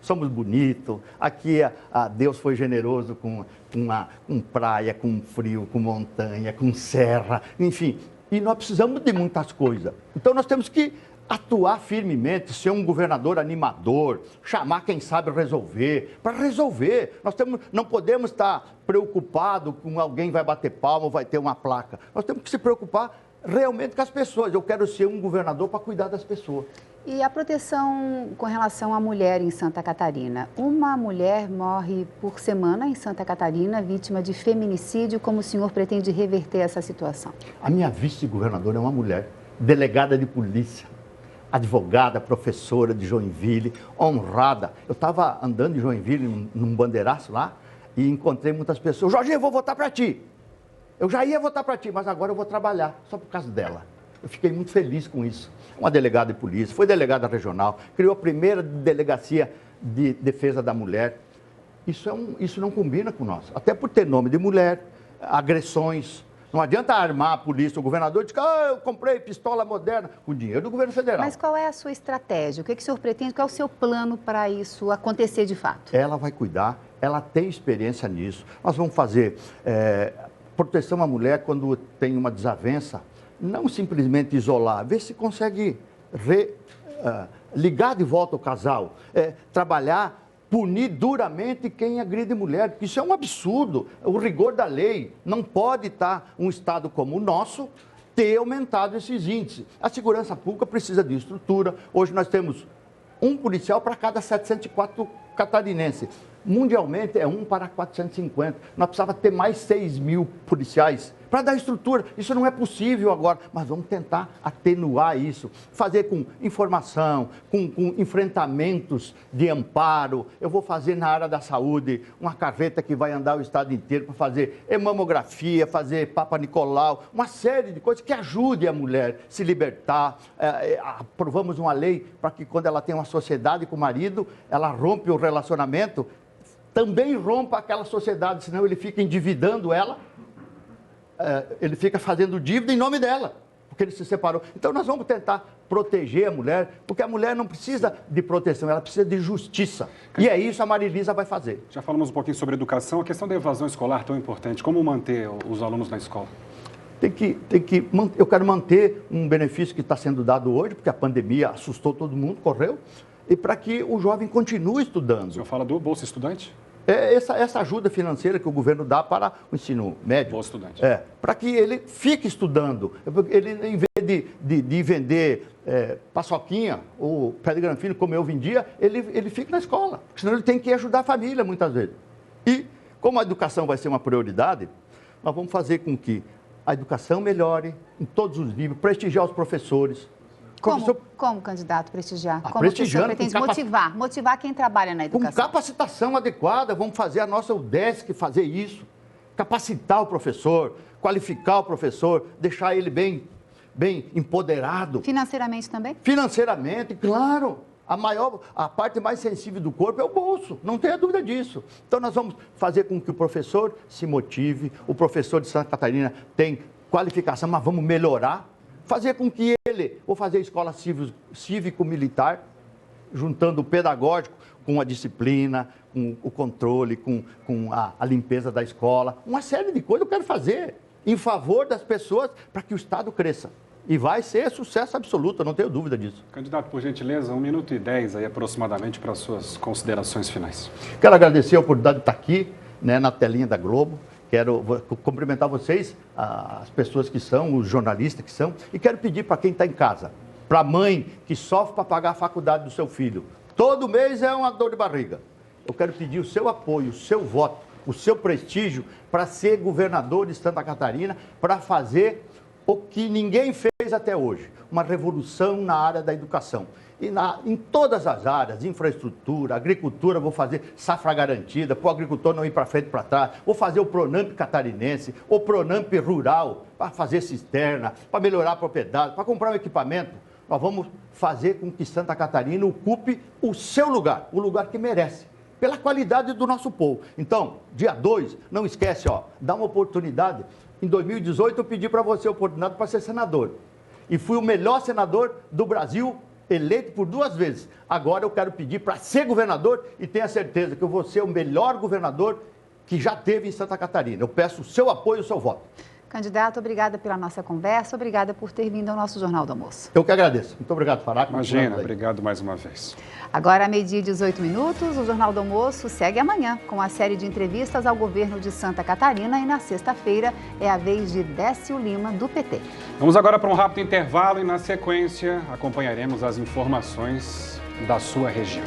somos bonitos, aqui Deus foi generoso com praia, com frio, com montanha, com serra, enfim. E nós precisamos de muitas coisas. Então, nós temos que atuar firmemente, ser um governador animador, chamar quem sabe resolver, para resolver. Não podemos estar preocupados com alguém vai bater palma ou vai ter uma placa. Nós temos que se preocupar realmente com as pessoas. Eu quero ser um governador para cuidar das pessoas. E a proteção com relação à mulher em Santa Catarina? Uma mulher morre por semana em Santa Catarina, vítima de feminicídio. Como o senhor pretende reverter essa situação? A minha vice-governadora é uma mulher, delegada de polícia, advogada, professora de Joinville, honrada. Eu estava andando em Joinville, num bandeiraço lá, e encontrei muitas pessoas. Jorginho, eu vou votar para ti. Eu já ia votar para ti, mas agora eu vou trabalhar, só por causa dela. Eu fiquei muito feliz com isso. Uma delegada de polícia, foi delegada regional, criou a primeira delegacia de defesa da mulher. Isso não combina com nós, até por ter nome de mulher, agressões. Não adianta armar a polícia, o governador diz que eu comprei pistola moderna com dinheiro do governo federal. Mas qual é a sua estratégia? O que o senhor pretende? Qual é o seu plano para isso acontecer de fato? Ela vai cuidar, ela tem experiência nisso. Nós vamos fazer proteção à mulher quando tem uma desavença, não simplesmente isolar, ver se consegue ligar de volta o casal, trabalhar, punir duramente quem agride mulher, porque isso é um absurdo, o rigor da lei. Não pode estar um Estado como o nosso ter aumentado esses índices. A segurança pública precisa de estrutura. Hoje nós temos um policial para cada 704 catarinenses. Mundialmente é 1 para 450. Nós precisávamos ter mais 6 mil policiais para dar estrutura. Isso não é possível agora, mas vamos tentar atenuar isso. Fazer com informação, com enfrentamentos de amparo. Eu vou fazer na área da saúde uma carreta que vai andar o estado inteiro para fazer mamografia, fazer Papa Nicolau, uma série de coisas que ajude a mulher a se libertar. Aprovamos uma lei para que quando ela tem uma sociedade com o marido, ela rompe o relacionamento, também rompa aquela sociedade, senão ele fica endividando ela. ele fica fazendo dívida em nome dela, porque ele se separou. Então nós vamos tentar proteger a mulher, porque a mulher não precisa de proteção, ela precisa de justiça. E é isso que a Marilisa vai fazer. Já falamos um pouquinho sobre educação, a questão da evasão escolar tão importante. Como manter os alunos na escola? Eu quero manter um benefício que está sendo dado hoje, porque a pandemia assustou todo mundo, correu, e para que o jovem continue estudando. O senhor fala do Bolsa Estudante? Essa ajuda financeira que o governo dá para o ensino médio. Bolsa Estudante. Para que ele fique estudando. Ele, em vez de vender paçoquinha ou pé de granfino, como eu vendia, ele fica na escola. Senão ele tem que ajudar a família, muitas vezes. E, como a educação vai ser uma prioridade, nós vamos fazer com que a educação melhore em todos os níveis, prestigiar os professores. Como candidato, prestigiar? Como prestigiando, o senhor pretende motivar quem trabalha na educação? Com capacitação adequada, vamos fazer a nossa UDESC fazer isso. Capacitar o professor, qualificar o professor, deixar ele bem empoderado. Financeiramente também? Financeiramente, claro. A parte mais sensível do corpo é o bolso, não tenha dúvida disso. Então nós vamos fazer com que o professor se motive, o professor de Santa Catarina tem qualificação, mas vamos melhorar. Fazer com que vou fazer escola cívico-militar, juntando o pedagógico com a disciplina, com o controle, com a limpeza da escola. Uma série de coisas eu quero fazer em favor das pessoas para que o Estado cresça. E vai ser sucesso absoluto, eu não tenho dúvida disso. Candidato, por gentileza, 1 minuto e 10 aí aproximadamente para as suas considerações finais. Quero agradecer a oportunidade de estar aqui, na telinha da Globo. Quero cumprimentar vocês, as pessoas que são, os jornalistas que são, e quero pedir para quem está em casa, para a mãe que sofre para pagar a faculdade do seu filho. Todo mês é uma dor de barriga. Eu quero pedir o seu apoio, o seu voto, o seu prestígio para ser governador de Santa Catarina, para fazer o que ninguém fez até hoje, uma revolução na área da educação. E em todas as áreas, infraestrutura, agricultura, vou fazer safra garantida, para o agricultor não ir para frente e para trás, vou fazer o Pronamp catarinense, o Pronamp rural, para fazer cisterna, para melhorar a propriedade, para comprar um equipamento. Nós vamos fazer com que Santa Catarina ocupe o seu lugar, o lugar que merece, pela qualidade do nosso povo. Então, dia 2, não esquece, dá uma oportunidade. Em 2018, eu pedi para você a oportunidade para ser senador. E fui o melhor senador do Brasil, eleito por 2 vezes. Agora eu quero pedir para ser governador e tenha certeza que eu vou ser o melhor governador que já teve em Santa Catarina. Eu peço o seu apoio e o seu voto. Candidato, obrigada pela nossa conversa, obrigada por ter vindo ao nosso Jornal do Almoço. Eu que agradeço. Muito obrigado, Faraco. Imagina, obrigado mais uma vez. Agora, 12h18, o Jornal do Almoço segue amanhã com a série de entrevistas ao governo de Santa Catarina e na sexta-feira é a vez de Décio Lima, do PT. Vamos agora para um rápido intervalo e na sequência acompanharemos as informações da sua região.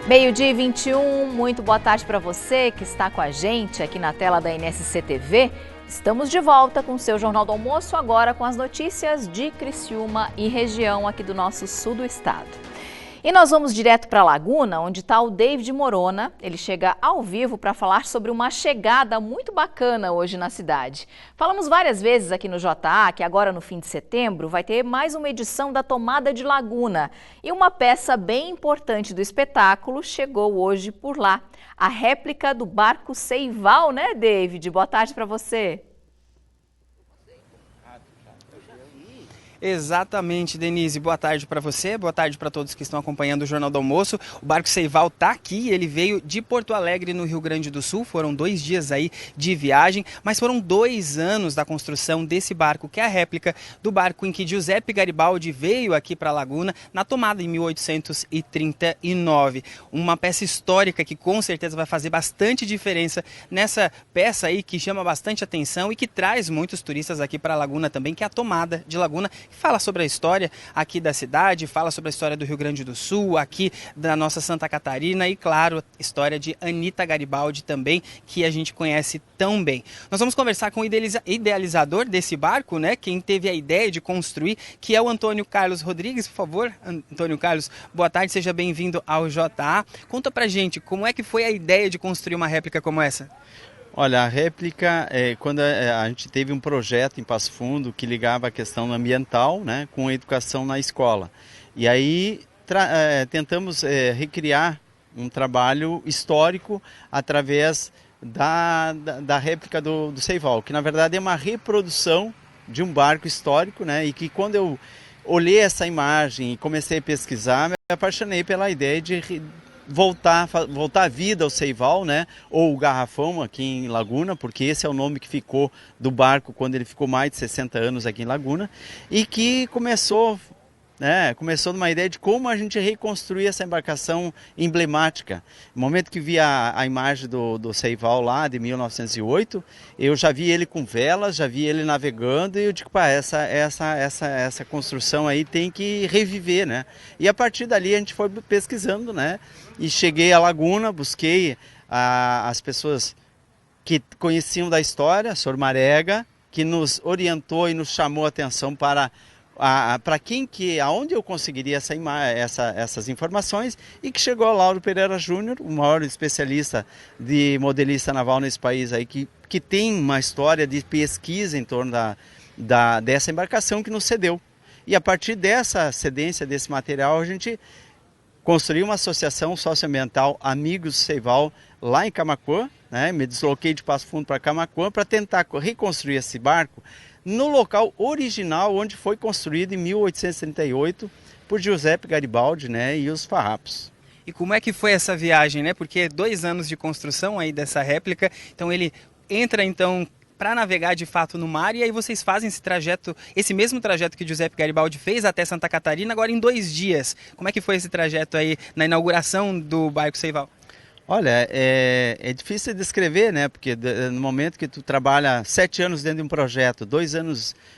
Meio-dia e 21, muito boa tarde para você que está com a gente aqui na tela da NSC TV. Estamos de volta com o seu Jornal do Almoço, agora com as notícias de Criciúma e região aqui do nosso sul do estado. E nós vamos direto para Laguna, onde está o David Morona. Ele chega ao vivo para falar sobre uma chegada muito bacana hoje na cidade. Falamos várias vezes aqui no JA que agora no fim de setembro vai ter mais uma edição da Tomada de Laguna. E uma peça bem importante do espetáculo chegou hoje por lá. A réplica do barco Seival, né, David? Boa tarde para você. Exatamente, Denise. Boa tarde para você, boa tarde para todos que estão acompanhando o Jornal do Almoço. O barco Seival está aqui, ele veio de Porto Alegre, no Rio Grande do Sul. Foram 2 dias aí de viagem, mas foram 2 anos da construção desse barco, que é a réplica do barco em que Giuseppe Garibaldi veio aqui para a Laguna, na tomada em 1839. Uma peça histórica que com certeza vai fazer bastante diferença nessa peça aí que chama bastante atenção e que traz muitos turistas aqui para a Laguna também, que é a Tomada de Laguna. Fala sobre a história aqui da cidade, fala sobre a história do Rio Grande do Sul, aqui da nossa Santa Catarina e, claro, a história de Anita Garibaldi também, que a gente conhece tão bem. Nós vamos conversar com o idealizador desse barco, né? Quem teve a ideia de construir, que é o Antônio Carlos Rodrigues. Por favor, Antônio Carlos, boa tarde, seja bem-vindo ao JA. Conta pra gente, como é que foi a ideia de construir uma réplica como essa? Olha, a réplica é quando a gente teve um projeto em Passo Fundo que ligava a questão ambiental, né, com a educação na escola. E aí tentamos recriar um trabalho histórico através da réplica do Seival, que na verdade é uma reprodução de um barco histórico, né, e que quando eu olhei essa imagem e comecei a pesquisar, me apaixonei pela ideia de voltar à vida ao Seival, né, ou o Garrafão aqui em Laguna, porque esse é o nome que ficou do barco quando ele ficou mais de 60 anos aqui em Laguna, e que começou numa ideia de como a gente reconstruir essa embarcação emblemática. No momento que vi a imagem do Seival lá, de 1908, eu já vi ele com velas, já vi ele navegando, e eu digo, pá, essa construção aí tem que reviver, né? E a partir dali a gente foi pesquisando, né? E cheguei à Laguna, busquei as pessoas que conheciam da história, Sr. Marega, que nos orientou e nos chamou a atenção para aonde eu conseguiria essas informações, e que chegou a Lauro Pereira Júnior, o maior especialista de modelista naval nesse país aí, que tem uma história de pesquisa em torno dessa embarcação, que nos cedeu. E a partir dessa cedência desse material, a gente construiu uma associação socioambiental Amigos do Seival lá em Camaquã, né? Me desloquei de Passo Fundo para Camaquã para tentar reconstruir esse barco no local original onde foi construído em 1838 por Giuseppe Garibaldi, né, e os farrapos. E como é que foi essa viagem, né? Porque 2 anos de construção aí dessa réplica, então ele entra então para navegar de fato no mar, e aí vocês fazem esse mesmo trajeto que Giuseppe Garibaldi fez até Santa Catarina, agora em 2 dias. Como é que foi esse trajeto aí na inauguração do barco Seival? Olha, é difícil descrever, né? Porque no momento que tu trabalha 7 anos dentro de um projeto,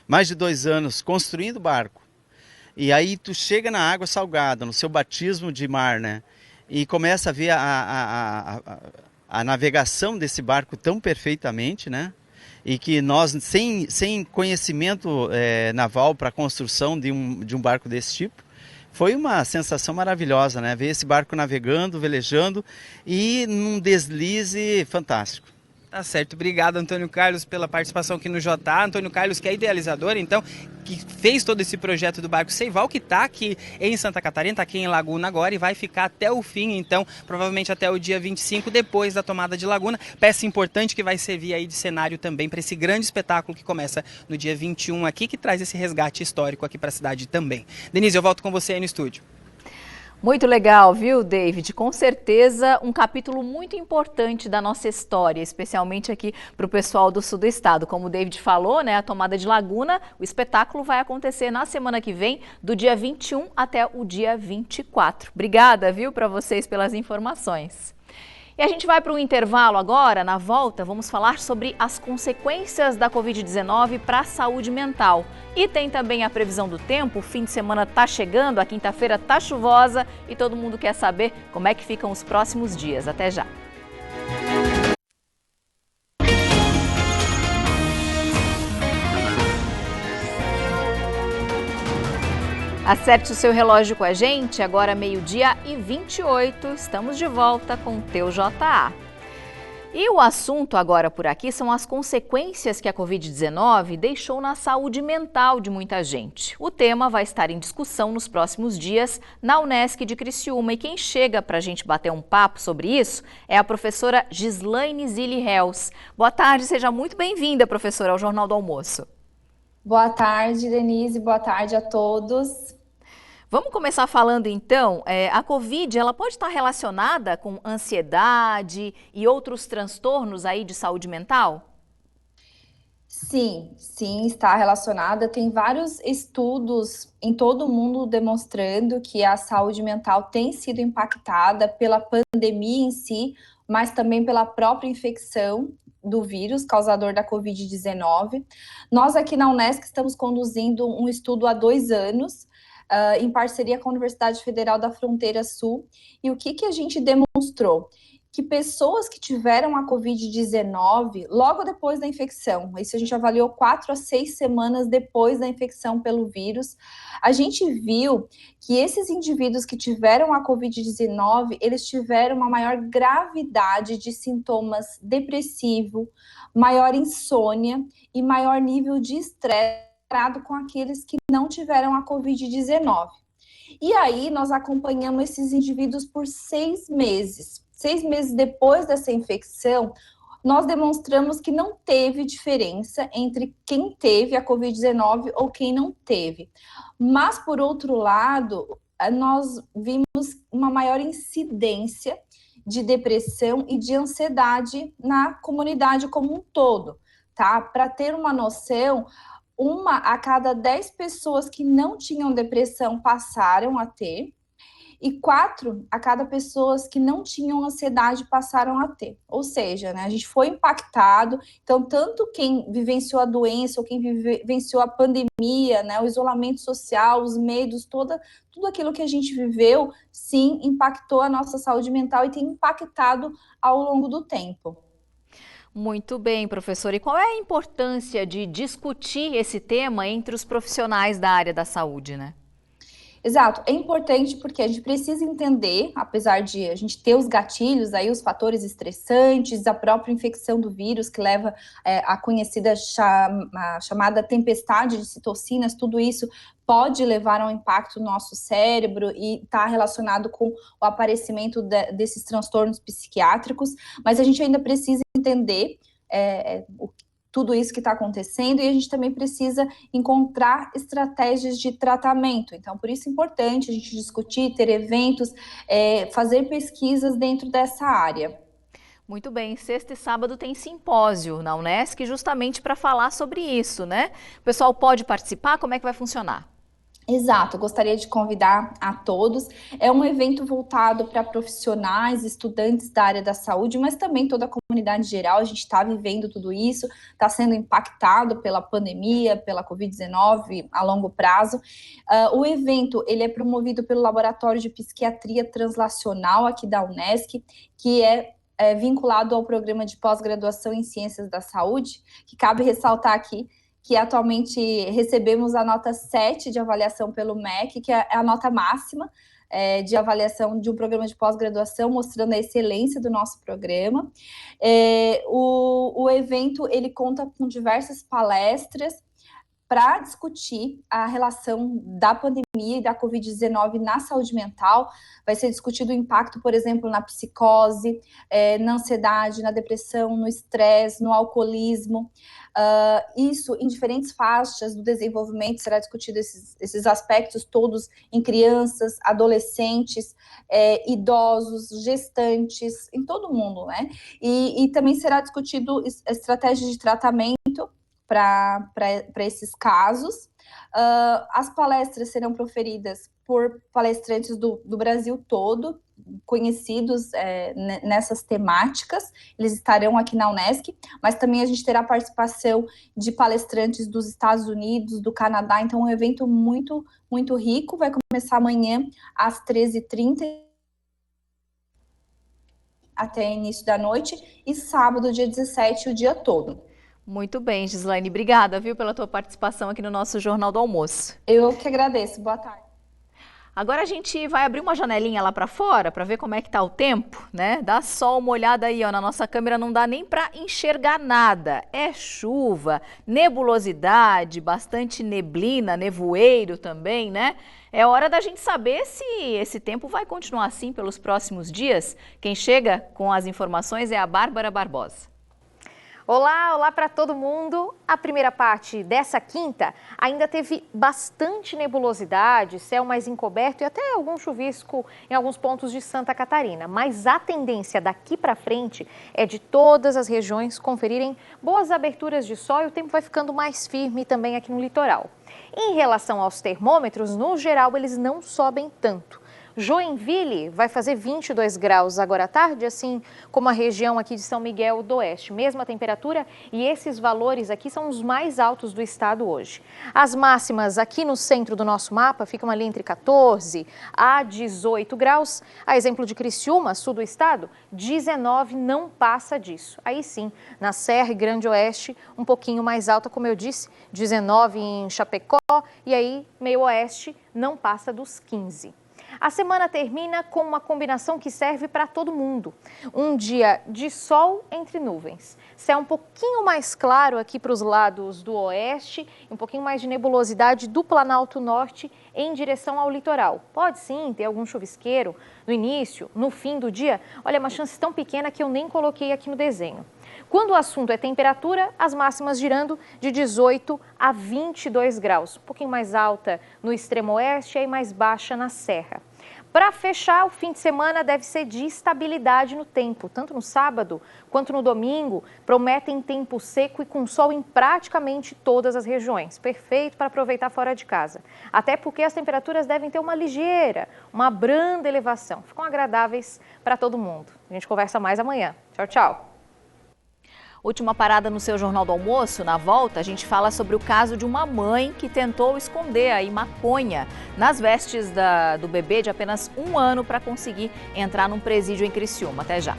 mais de 2 anos construindo barco, e aí tu chega na água salgada, no seu batismo de mar, né? E começa a ver a navegação desse barco tão perfeitamente, né? E que nós, sem conhecimento naval para a construção de um barco desse tipo, foi uma sensação maravilhosa, né? Ver esse barco navegando, velejando e num deslize fantástico. Tá certo, obrigado Antônio Carlos pela participação aqui no JA. Antônio Carlos, que é idealizador, então, que fez todo esse projeto do barco Seival, que está aqui em Santa Catarina, está aqui em Laguna agora e vai ficar até o fim, então, provavelmente até o dia 25, depois da tomada de Laguna. Peça importante que vai servir aí de cenário também para esse grande espetáculo que começa no dia 21 aqui, que traz esse resgate histórico aqui para a cidade também. Denise, eu volto com você aí no estúdio. Muito legal, viu, David? Com certeza um capítulo muito importante da nossa história, especialmente aqui para o pessoal do sul do estado. Como o David falou, né, a tomada de Laguna, o espetáculo vai acontecer na semana que vem, do dia 21 até o dia 24. Obrigada, viu, para vocês pelas informações. E a gente vai para um intervalo agora. Na volta, vamos falar sobre as consequências da Covid-19 para a saúde mental. E tem também a previsão do tempo. O fim de semana está chegando, a quinta-feira está chuvosa e todo mundo quer saber como é que ficam os próximos dias. Até já! Acerte o seu relógio com a gente, agora 12h28, estamos de volta com o Teu JA. E o assunto agora por aqui são as consequências que a Covid-19 deixou na saúde mental de muita gente. O tema vai estar em discussão nos próximos dias na Unesc de Criciúma, e quem chega para a gente bater um papo sobre isso é a professora Gislaine Zilli-Hels. Boa tarde, seja muito bem-vinda, professora, ao Jornal do Almoço. Boa tarde, Denise, boa tarde a todos. Vamos começar falando então, a Covid, ela pode estar relacionada com ansiedade e outros transtornos aí de saúde mental? Sim, está relacionada. Tem vários estudos em todo o mundo demonstrando que a saúde mental tem sido impactada pela pandemia em si, mas também pela própria infecção do vírus causador da Covid-19. Nós aqui na Unesc estamos conduzindo um estudo há 2 anos, em parceria com a Universidade Federal da Fronteira Sul. E o que a gente demonstrou? que pessoas que tiveram a Covid-19 logo depois da infecção, isso a gente avaliou 4 a 6 semanas depois da infecção pelo vírus, a gente viu que esses indivíduos que tiveram a Covid-19, eles tiveram uma maior gravidade de sintomas depressivo, maior insônia e maior nível de estresse com aqueles que não tiveram a Covid-19. E aí nós acompanhamos esses indivíduos por 6 meses. 6 meses depois dessa infecção, nós demonstramos que não teve diferença entre quem teve a Covid-19 ou quem não teve. Mas, por outro lado, nós vimos uma maior incidência de depressão e de ansiedade na comunidade como um todo, tá? Para ter uma noção, 1 a cada 10 pessoas que não tinham depressão passaram a ter, e 4 a cada pessoas que não tinham ansiedade passaram a ter. Ou seja, né, a gente foi impactado, então tanto quem vivenciou a doença ou quem vivenciou a pandemia, né, o isolamento social, os medos, tudo aquilo que a gente viveu, sim, impactou a nossa saúde mental e tem impactado ao longo do tempo. Muito bem, professora. E qual é a importância de discutir esse tema entre os profissionais da área da saúde, né? Exato, é importante porque a gente precisa entender, apesar de a gente ter os gatilhos, aí os fatores estressantes, a própria infecção do vírus que leva a conhecida chamada tempestade de citocinas, tudo isso pode levar a um impacto no nosso cérebro e está relacionado com o aparecimento desses transtornos psiquiátricos, mas a gente ainda precisa entender tudo isso que está acontecendo e a gente também precisa encontrar estratégias de tratamento. Então, por isso é importante a gente discutir, ter eventos, fazer pesquisas dentro dessa área. Muito bem, sexta e sábado tem simpósio na Unesc justamente para falar sobre isso, né? O pessoal pode participar? Como é que vai funcionar? Exato, gostaria de convidar a todos. É um evento voltado para profissionais, estudantes da área da saúde, mas também toda a comunidade geral. A gente está vivendo tudo isso, está sendo impactado pela pandemia, pela Covid-19 a longo prazo. O evento ele é promovido pelo Laboratório de Psiquiatria Translacional aqui da Unesc, que é vinculado ao programa de pós-graduação em Ciências da Saúde, que cabe ressaltar aqui que atualmente recebemos a nota 7 de avaliação pelo MEC, que é a nota máxima de avaliação de um programa de pós-graduação, mostrando a excelência do nosso programa. O evento ele conta com diversas palestras para discutir a relação da pandemia e da Covid-19 na saúde mental. Vai ser discutido o impacto, por exemplo, na psicose, na ansiedade, na depressão, no estresse, no alcoolismo. Isso em diferentes faixas do desenvolvimento, será discutido esses aspectos todos em crianças, adolescentes, idosos, gestantes, em todo mundo, né? E também será discutido estratégias de tratamento para esses casos. As palestras serão proferidas por palestrantes do Brasil todo, conhecidos nessas temáticas. Eles estarão aqui na Unesc, mas também a gente terá participação de palestrantes dos Estados Unidos, do Canadá. Então, é um evento muito, muito rico. Vai começar amanhã às 13h30 até início da noite, e sábado, dia 17, o dia todo. Muito bem, Gislaine. Obrigada, viu, pela tua participação aqui no nosso Jornal do Almoço. Eu que agradeço. Boa tarde. Agora a gente vai abrir uma janelinha lá para fora para ver como é que tá o tempo, né? Dá só uma olhada aí, ó, na nossa câmera não dá nem para enxergar nada. É chuva, nebulosidade, bastante neblina, nevoeiro também, né? É hora da gente saber se esse tempo vai continuar assim pelos próximos dias. Quem chega com as informações é a Bárbara Barbosa. Olá para todo mundo. A primeira parte dessa quinta ainda teve bastante nebulosidade, céu mais encoberto e até algum chuvisco em alguns pontos de Santa Catarina. Mas a tendência daqui para frente é de todas as regiões conferirem boas aberturas de sol e o tempo vai ficando mais firme também aqui no litoral. Em relação aos termômetros, no geral eles não sobem tanto. Joinville vai fazer 22 graus agora à tarde, assim como a região aqui de São Miguel do Oeste. Mesma temperatura e esses valores aqui são os mais altos do estado hoje. As máximas aqui no centro do nosso mapa ficam ali entre 14 a 18 graus. A exemplo de Criciúma, sul do estado, 19 não passa disso. Aí sim, na Serra e Grande Oeste, um pouquinho mais alta, como eu disse, 19 em Chapecó e aí meio oeste não passa dos 15. A semana termina com uma combinação que serve para todo mundo. Um dia de sol entre nuvens. Céu um pouquinho mais claro aqui para os lados do oeste, um pouquinho mais de nebulosidade do Planalto Norte em direção ao litoral. Pode sim ter algum chuvisqueiro no início, no fim do dia. Olha, uma chance tão pequena que eu nem coloquei aqui no desenho. Quando o assunto é temperatura, as máximas girando de 18 a 22 graus. Um pouquinho mais alta no extremo oeste e mais baixa na serra. Para fechar, o fim de semana deve ser de estabilidade no tempo. Tanto no sábado quanto no domingo, prometem tempo seco e com sol em praticamente todas as regiões. Perfeito para aproveitar fora de casa. Até porque as temperaturas devem ter uma ligeira, uma branda elevação. Ficam agradáveis para todo mundo. A gente conversa mais amanhã. Tchau, tchau. Última parada no seu Jornal do Almoço. Na volta, a gente fala sobre o caso de uma mãe que tentou esconder aí maconha nas vestes do bebê de apenas 1 ano para conseguir entrar num presídio em Criciúma. Até já.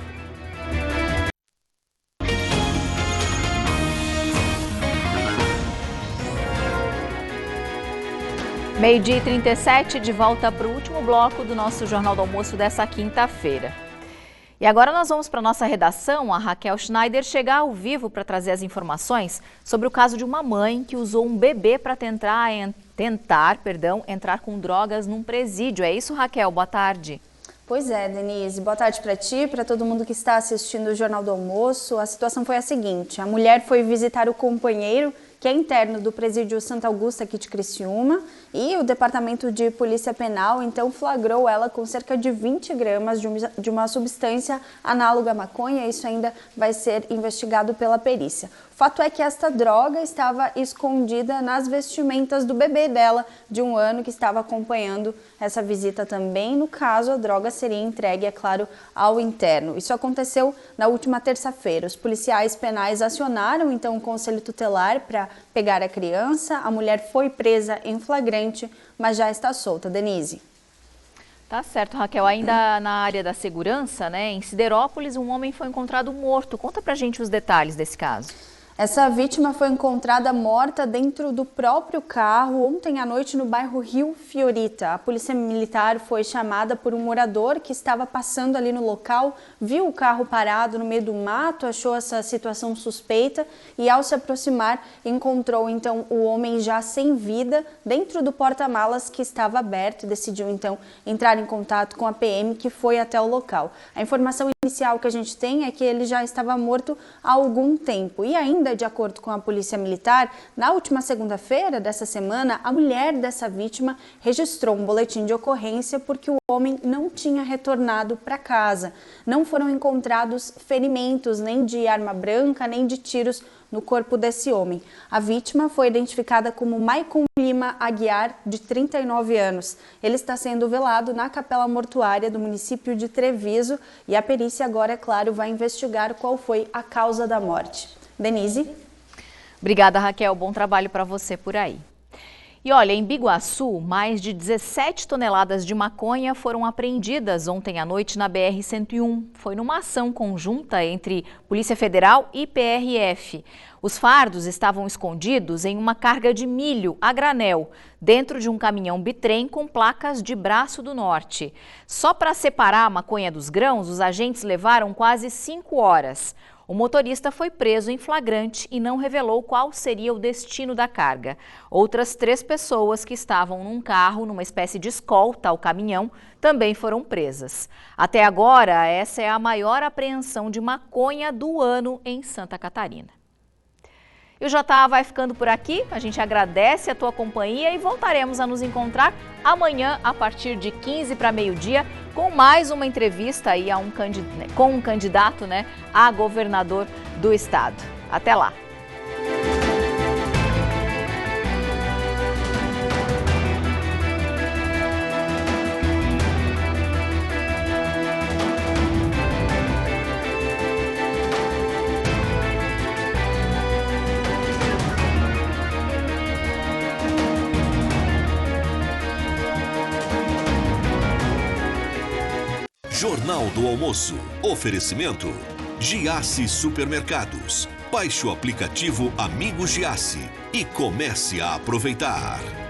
Meio-dia e 37, de volta para o último bloco do nosso Jornal do Almoço dessa quinta-feira. E agora nós vamos para a nossa redação. A Raquel Schneider chega ao vivo para trazer as informações sobre o caso de uma mãe que usou um bebê para tentar entrar com drogas num presídio. É isso, Raquel? Boa tarde. Pois é, Denise. Boa tarde para ti, para todo mundo que está assistindo o Jornal do Almoço. A situação foi a seguinte: a mulher foi visitar o companheiro, que é interno do presídio Santa Augusta aqui de Criciúma, e o Departamento de Polícia Penal então flagrou ela com cerca de 20 gramas de uma substância análoga à maconha. Isso ainda vai ser investigado pela perícia. O fato é que esta droga estava escondida nas vestimentas do bebê dela, de 1 ano, que estava acompanhando essa visita também. No caso, a droga seria entregue, é claro, ao interno. Isso aconteceu na última terça-feira. Os policiais penais acionaram então o Conselho Tutelar para pegar a criança. A mulher foi presa em flagrante, mas já está solta. Denise. Tá certo, Raquel. Ainda na área da segurança, né? Em Siderópolis, um homem foi encontrado morto. Conta pra gente os detalhes desse caso. Essa vítima foi encontrada morta dentro do próprio carro ontem à noite no bairro Rio Fiorita. A polícia militar foi chamada por um morador que estava passando ali no local, viu o carro parado no meio do mato, achou essa situação suspeita e, ao se aproximar, encontrou então o homem já sem vida dentro do porta-malas que estava aberto e decidiu então entrar em contato com a PM, que foi até o local. A informação inicial que a gente tem é que ele já estava morto há algum tempo e ainda, de acordo com a Polícia Militar, na última segunda-feira dessa semana, a mulher dessa vítima registrou um boletim de ocorrência porque o homem não tinha retornado para casa. Não foram encontrados ferimentos nem de arma branca, nem de tiros no corpo desse homem. A vítima foi identificada como Maicon Lima Aguiar, de 39 anos. Ele está sendo velado na capela mortuária do município de Treviso e a perícia agora, é claro, vai investigar qual foi a causa da morte. Denise. Obrigada, Raquel. Bom trabalho para você por aí. E olha, em Biguaçu, mais de 17 toneladas de maconha foram apreendidas ontem à noite na BR-101. Foi numa ação conjunta entre Polícia Federal e PRF. Os fardos estavam escondidos em uma carga de milho a granel, dentro de um caminhão bitrem com placas de Braço do Norte. Só para separar a maconha dos grãos, os agentes levaram quase 5 horas. O motorista foi preso em flagrante e não revelou qual seria o destino da carga. Outras 3 pessoas que estavam num carro, numa espécie de escolta ao caminhão, também foram presas. Até agora, essa é a maior apreensão de maconha do ano em Santa Catarina. E o JA vai ficando por aqui. A gente agradece a tua companhia e voltaremos a nos encontrar amanhã a partir de 15 para meio-dia com mais uma entrevista aí com um candidato, a governador do estado. Até lá! Jornal do Almoço. Oferecimento Giasse Supermercados. Baixe o aplicativo Amigo Giasse e comece a aproveitar.